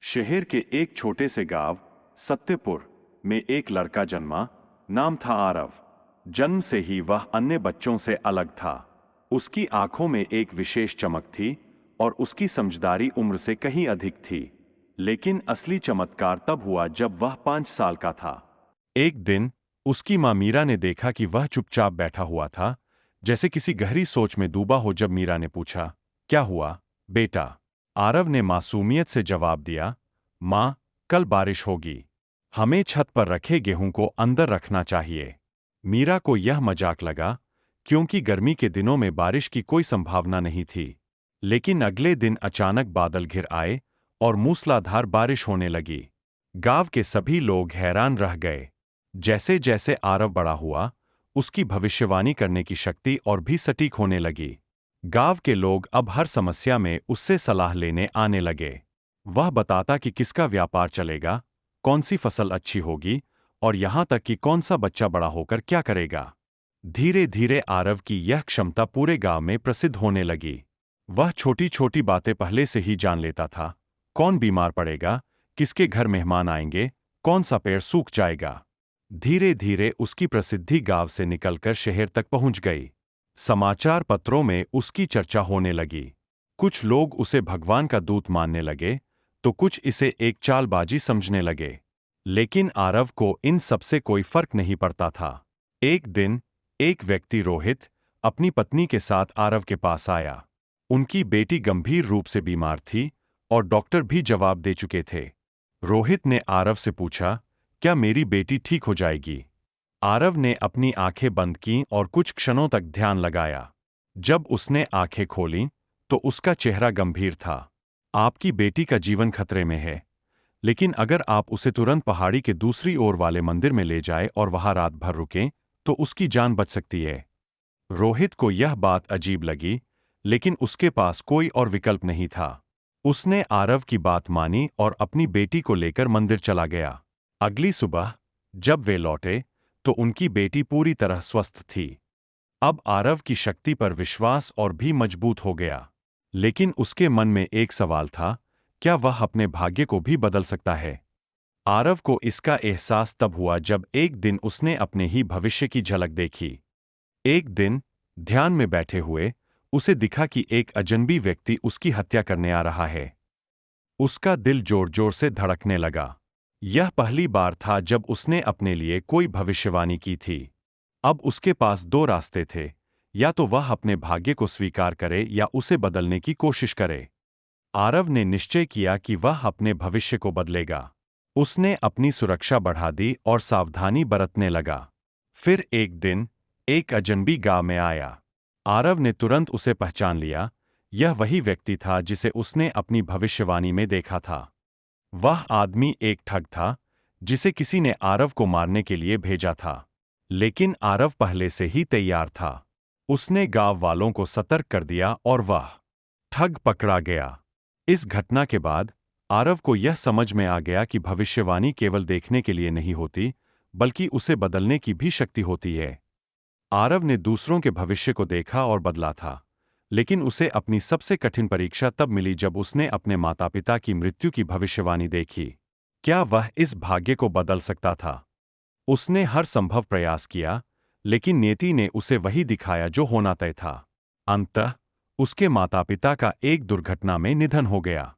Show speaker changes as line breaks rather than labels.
शहर के एक छोटे से गांव सत्यपुर में एक लड़का जन्मा। नाम था आरव। जन्म से ही वह अन्य बच्चों से अलग था। उसकी आंखों में एक विशेष चमक थी और उसकी समझदारी उम्र से कहीं अधिक थी। लेकिन असली चमत्कार तब हुआ जब वह 5 साल का था। एक दिन उसकी मां मीरा ने देखा कि वह चुपचाप बैठा हुआ था, जैसे किसी गहरी सोच में डूबा हो। जब मीरा ने पूछा, क्या हुआ बेटा? आरव ने मासूमियत से जवाब दिया, मां, कल बारिश होगी। हमें छत पर रखे गेहूं को अंदर रखना चाहिए। मीरा को यह मजाक लगा, क्योंकि गर्मी के दिनों में बारिश की कोई संभावना नहीं थी। लेकिन अगले दिन अचानक बादल घिर आए और मूसलाधार बारिश होने लगी। गांव के सभी लोग हैरान रह गए। जैसे जैसे आरव बड़ा हुआ, उसकी भविष्यवाणी करने की शक्ति और भी सटीक होने लगी। गांव के लोग अब हर समस्या में उससे सलाह लेने आने लगे। वह बताता कि किसका व्यापार चलेगा, कौन सी फसल अच्छी होगी और यहां तक कि कौन सा बच्चा बड़ा होकर क्या करेगा। धीरे धीरे आरव की यह क्षमता पूरे गांव में प्रसिद्ध होने लगी। वह छोटी छोटी बातें पहले से ही जान लेता था। कौन बीमार पड़ेगा, किसके घर मेहमान आएंगे, कौन सा पेड़ सूख जाएगा। धीरे धीरे उसकी प्रसिद्धि गांव से निकलकर शहर तक पहुंच गई। समाचार पत्रों में उसकी चर्चा होने लगी। कुछ लोग उसे भगवान का दूत मानने लगे, तो कुछ इसे एक चालबाजी समझने लगे। लेकिन आरव को इन सबसे कोई फर्क नहीं पड़ता था। एक दिन एक व्यक्ति रोहित अपनी पत्नी के साथ आरव के पास आया। उनकी बेटी गंभीर रूप से बीमार थी और डॉक्टर भी जवाब दे चुके थे। रोहित ने आरव से पूछा, क्या मेरी बेटी ठीक हो जाएगी? आरव ने अपनी आंखें बंद कीं और कुछ क्षणों तक ध्यान लगाया। जब उसने आंखें खोलीं, तो उसका चेहरा गंभीर था। आपकी बेटी का जीवन खतरे में है, लेकिन अगर आप उसे तुरंत पहाड़ी के दूसरी ओर वाले मंदिर में ले जाएं और वहां रात भर रुकें, तो उसकी जान बच सकती है। रोहित को यह बात अजीब लगी, लेकिन उसके पास कोई और विकल्प नहीं था। उसने आरव की बात मानी और अपनी बेटी को लेकर मंदिर चला गया। अगली सुबह जब वे लौटे, तो उनकी बेटी पूरी तरह स्वस्थ थी। अब आरव की शक्ति पर विश्वास और भी मजबूत हो गया। लेकिन उसके मन में एक सवाल था, क्या वह अपने भाग्य को भी बदल सकता है? आरव को इसका एहसास तब हुआ जब एक दिन उसने अपने ही भविष्य की झलक देखी। एक दिन ध्यान में बैठे हुए उसे दिखा कि एक अजनबी व्यक्ति उसकी हत्या करने आ रहा है। उसका दिल जोर जोर से धड़कने लगा। यह पहली बार था जब उसने अपने लिए कोई भविष्यवाणी की थी। अब उसके पास दो रास्ते थे, या तो वह अपने भाग्य को स्वीकार करे या उसे बदलने की कोशिश करे। आरव ने निश्चय किया कि वह अपने भविष्य को बदलेगा। उसने अपनी सुरक्षा बढ़ा दी और सावधानी बरतने लगा। फिर एक दिन एक अजनबी गांव में आया। आरव ने तुरंत उसे पहचान लिया। यह वही व्यक्ति था जिसे उसने अपनी भविष्यवाणी में देखा था। वह आदमी एक ठग था, जिसे किसी ने आरव को मारने के लिए भेजा था। लेकिन आरव पहले से ही तैयार था। उसने गांव वालों को सतर्क कर दिया और वह ठग पकड़ा गया। इस घटना के बाद आरव को यह समझ में आ गया कि भविष्यवाणी केवल देखने के लिए नहीं होती, बल्कि उसे बदलने की भी शक्ति होती है। आरव ने दूसरों के भविष्य को देखा और बदला था, लेकिन उसे अपनी सबसे कठिन परीक्षा तब मिली जब उसने अपने माता-पिता की मृत्यु की भविष्यवाणी देखी। क्या वह इस भाग्य को बदल सकता था? उसने हर संभव प्रयास किया, लेकिन नियति ने उसे वही दिखाया जो होना तय था। अंततः उसके माता-पिता का एक दुर्घटना में निधन हो गया।